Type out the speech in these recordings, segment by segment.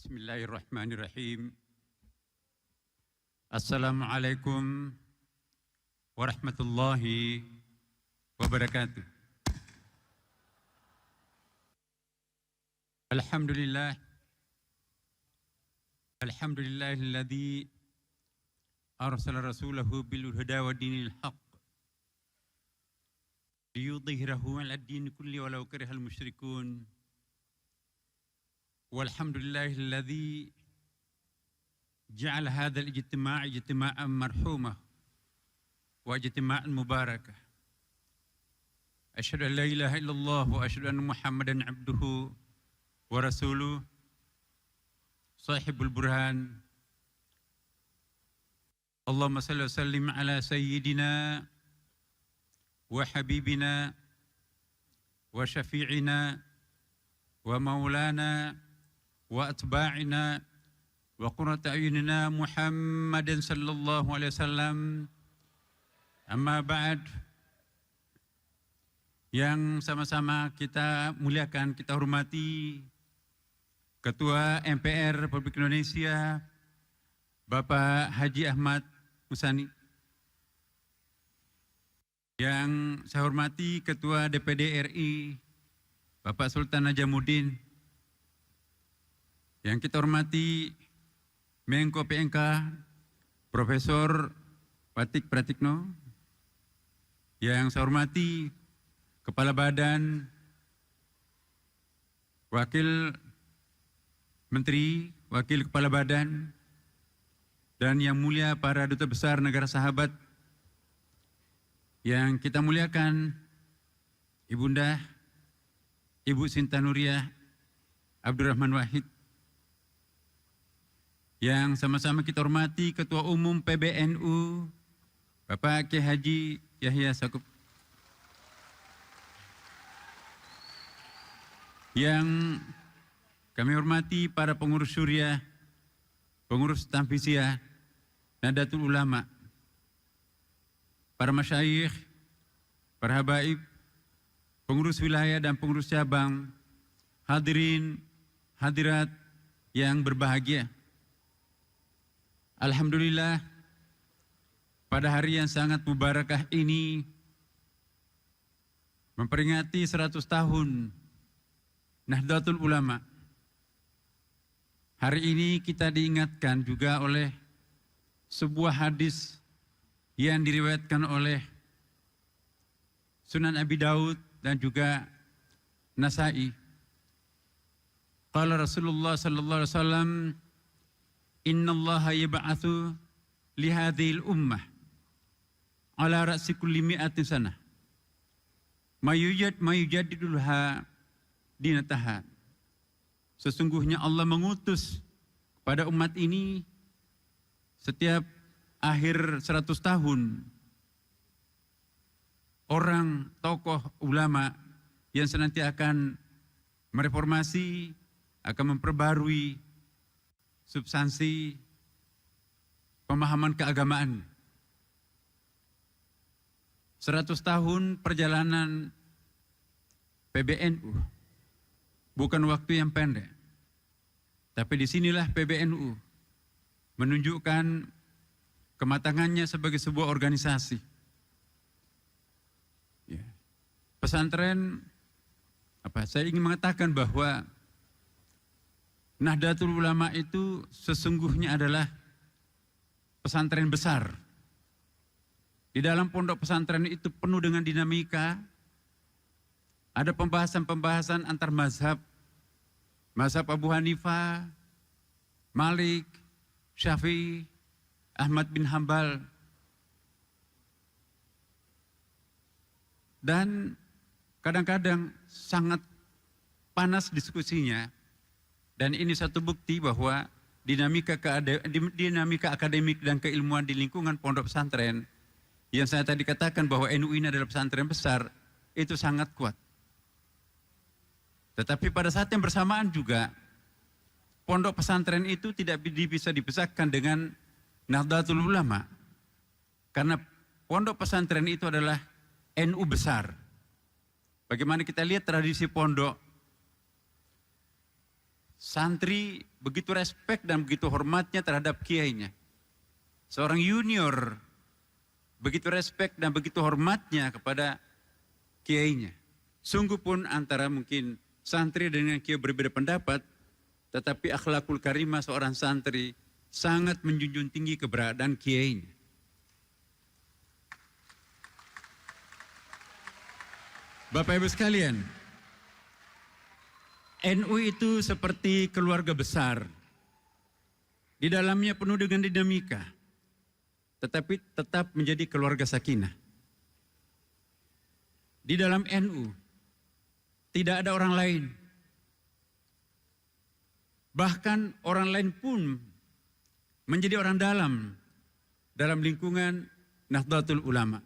Bismillahirrahmanirrahim. Assalamualaikum warahmatullahi wabarakatuh. Alhamdulillah. Alhamdulillahilladzi arsala rasulahu bil huda wa dinil haqq liyudhhirahu 'ala ad-din kulli walau karihal musyrikun. Walhamdulillahilladzi ja'ala hadzal ijtima' ijtima'an marhumah wa ijtima'an mubarakah. Asyhadu an la ilaha illallah wa asyhadu anna Muhammadan 'abduhu wa rasuluh sahibul burhan. Allahumma salli wa sallim ala sayyidina wa habibina wa syafi'ina wa maulana wa atba'ina wa qurrata a'yunina Muhammadin sallallahu alaihi wasallam. Amma ba'd, yang sama-sama kita muliakan, kita hormati Ketua MPR Republik Indonesia Bapak Haji Ahmad Muzani, yang saya hormati Ketua DPD RI Bapak Sultan Najamuddin, yang kita hormati Menko PNK Profesor Patik Pratikno, yang saya hormati Kepala Badan, Wakil Menteri, Wakil Kepala Badan, dan yang mulia para duta besar negara sahabat yang kita muliakan, Ibunda Ibu Sinta Nuriyah Abdurrahman Wahid, yang sama-sama kita hormati Ketua Umum PBNU Bapak Kiai Haji Yahya Stakuf, yang kami hormati para pengurus Syuriah, pengurus Tanfisiyah, Nahdlatul Ulama, para masyayikh, para habaib, pengurus wilayah dan pengurus cabang, hadirin, hadirat yang berbahagia. Alhamdulillah, pada hari yang sangat mubarakah ini, memperingati 100 tahun Nahdlatul Ulama. Hari ini kita diingatkan juga oleh sebuah hadis yang diriwayatkan oleh Sunan Abi Daud dan juga Nasai. Qala Rasulullah sallallahu alaihi wasallam, innallaha yab'atsu li hadhil ummah ala ra'si kulli mi'atin sanah mayujadidulha dinataha. Sesungguhnya Allah mengutus kepada umat ini setiap akhir 100 tahun orang tokoh ulama yang senantiasa akan mereformasi, akan memperbarui substansi pemahaman keagamaan. 100 tahun perjalanan PBNU bukan waktu yang pendek, tapi disinilah PBNU menunjukkan kematangannya sebagai sebuah organisasi. Ya. Pesantren, saya ingin mengatakan bahwa Nahdlatul Ulama itu sesungguhnya adalah pesantren besar. Di dalam pondok pesantren itu penuh dengan dinamika. Ada pembahasan-pembahasan antar mazhab, mazhab Abu Hanifah, Malik, Syafi'i, Ahmad bin Hambal. Dan kadang-kadang sangat panas diskusinya. Dan ini satu bukti bahwa dinamika akademik dan keilmuan di lingkungan pondok pesantren yang saya tadi katakan bahwa NU ini adalah pesantren besar, itu sangat kuat. Tetapi pada saat yang bersamaan juga pondok pesantren itu tidak bisa dipisahkan dengan Nahdlatul Ulama. Karena pondok pesantren itu adalah NU besar. Bagaimana kita lihat tradisi pondok santri begitu respek dan begitu hormatnya terhadap kiainya. Seorang junior begitu respek dan begitu hormatnya kepada kiainya. Sungguh pun antara mungkin santri dengan kiai berbeda pendapat, tetapi akhlakul karimah seorang santri sangat menjunjung tinggi keberadaan kiainya. Bapak Ibu sekalian, NU itu seperti keluarga besar. Di dalamnya penuh dengan dinamika, tetapi tetap menjadi keluarga sakinah. Di dalam NU tidak ada orang lain. Bahkan orang lain pun menjadi orang dalam lingkungan Nahdlatul Ulama.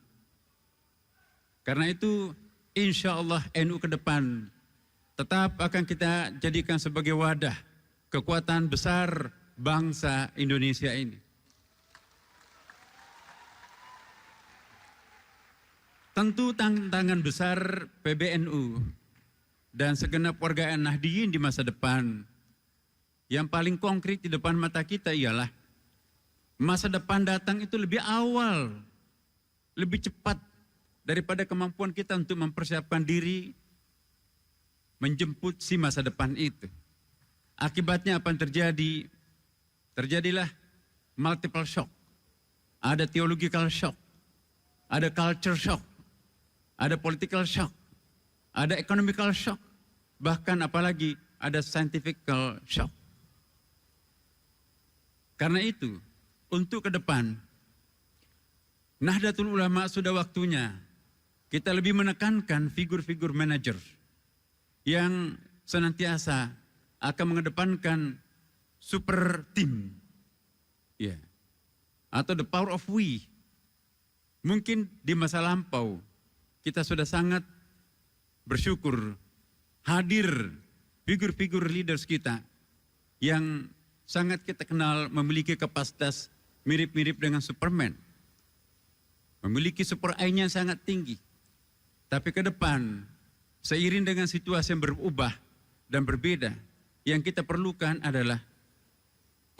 Karena itu insya Allah NU ke depan tetap akan kita jadikan sebagai wadah kekuatan besar bangsa Indonesia ini. Tentu tantangan besar PBNU dan segenap warga Nahdiyin di masa depan yang paling konkret di depan mata kita ialah masa depan datang itu lebih awal, lebih cepat daripada kemampuan kita untuk mempersiapkan diri menjemput si masa depan itu. Akibatnya apa yang terjadi? Terjadilah multiple shock. Ada theological shock, ada culture shock, ada political shock, ada economical shock, bahkan apalagi ada scientific shock. Karena itu, untuk ke depan, Nahdlatul Ulama sudah waktunya kita lebih menekankan figur-figur manajer yang senantiasa akan mengedepankan super team, atau the power of we. Mungkin di masa lampau kita sudah sangat bersyukur hadir figur-figur leaders kita yang sangat kita kenal memiliki kapasitas mirip-mirip dengan Superman. Memiliki super eye-nya sangat tinggi. Tapi ke depan, seiring dengan situasi yang berubah dan berbeda, yang kita perlukan adalah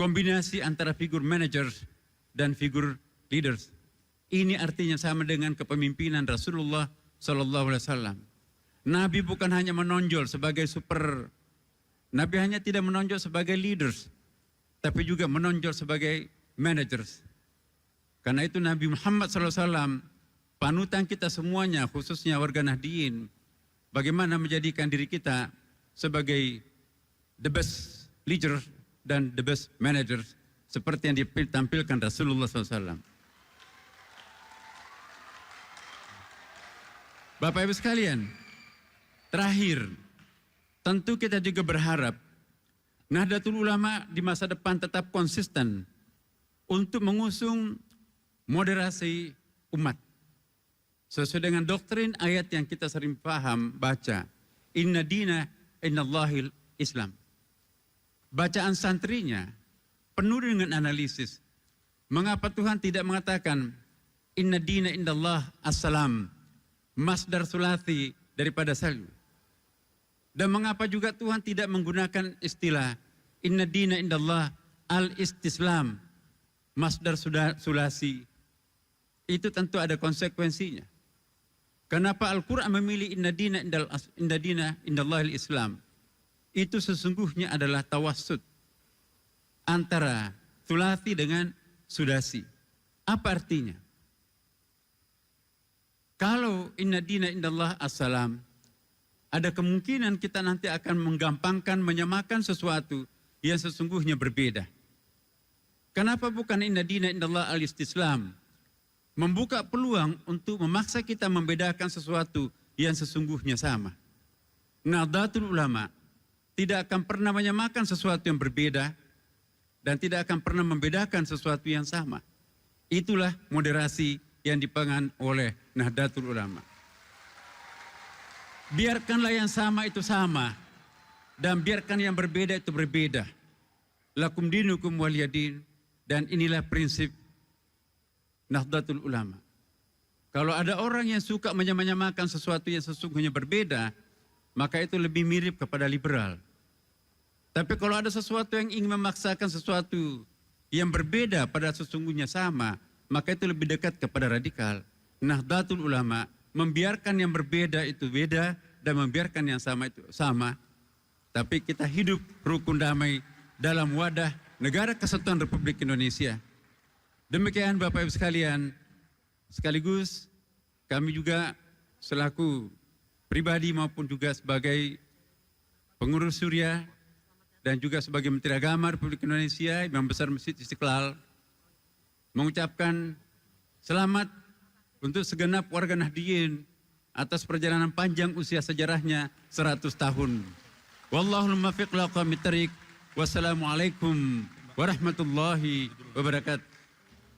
kombinasi antara figur managers dan figur leaders. Ini artinya sama dengan kepemimpinan Rasulullah SAW. Nabi bukan hanya menonjol sebagai Nabi hanya tidak menonjol sebagai leaders, tapi juga menonjol sebagai managers. Karena itu Nabi Muhammad SAW, panutan kita semuanya, khususnya warga Nahdiyin, bagaimana menjadikan diri kita sebagai the best leader dan the best managers, seperti yang ditampilkan Rasulullah SAW. Bapak Ibu sekalian, terakhir, tentu kita juga berharap Nahdlatul Ulama di masa depan tetap konsisten untuk mengusung moderasi umat. Sesuai dengan doktrin ayat yang kita sering paham, baca, Inna dina innallahil Islam. Bacaan santrinya penuh dengan analisis. Mengapa Tuhan tidak mengatakan Inna dina indallah as-salam, masdar sulati daripada salu. Dan mengapa juga Tuhan tidak menggunakan istilah Inna dina indallah al-istislam, masdar sulasi. Itu tentu ada konsekuensinya. Kenapa Al-Quran memilih Inna dina indallah al-islam? Itu sesungguhnya adalah tawassut antara sulasi dengan sudasi. Apa artinya? Kalau Inna dina indallah as-salam, ada kemungkinan kita nanti akan menggampangkan, menyamakan sesuatu yang sesungguhnya berbeda. Kenapa bukan Inna dina indallah al-istislam? Membuka peluang untuk memaksa kita membedakan sesuatu yang sesungguhnya sama. Nahdlatul Ulama tidak akan pernah menyamakan sesuatu yang berbeda dan tidak akan pernah membedakan sesuatu yang sama. Itulah moderasi yang dipegang oleh Nahdlatul Ulama. Biarkanlah yang sama itu sama dan biarkan yang berbeda itu berbeda. Lakum dinukum waliyadin, dan inilah prinsip Nahdlatul Ulama. Kalau ada orang yang suka menyamakan sesuatu yang sesungguhnya berbeda, maka itu lebih mirip kepada liberal. Tapi kalau ada sesuatu yang ingin memaksakan sesuatu yang berbeda pada sesungguhnya sama, maka itu lebih dekat kepada radikal. Nahdlatul Ulama membiarkan yang berbeda itu beda dan membiarkan yang sama itu sama. Tapi kita hidup rukun damai dalam wadah negara kesatuan Republik Indonesia. Demikian Bapak Ibu sekalian, sekaligus kami juga selaku pribadi maupun juga sebagai pengurus Surya dan juga sebagai Menteri Agama Republik Indonesia, Imam Besar Masjid Istiqlal, mengucapkan selamat untuk segenap warga Nahdliyin atas perjalanan panjang usia sejarahnya 100 tahun. Wallahul muwaffiq ila aqwamit thariq. Wassalamualaikum warahmatullahi wabarakatuh.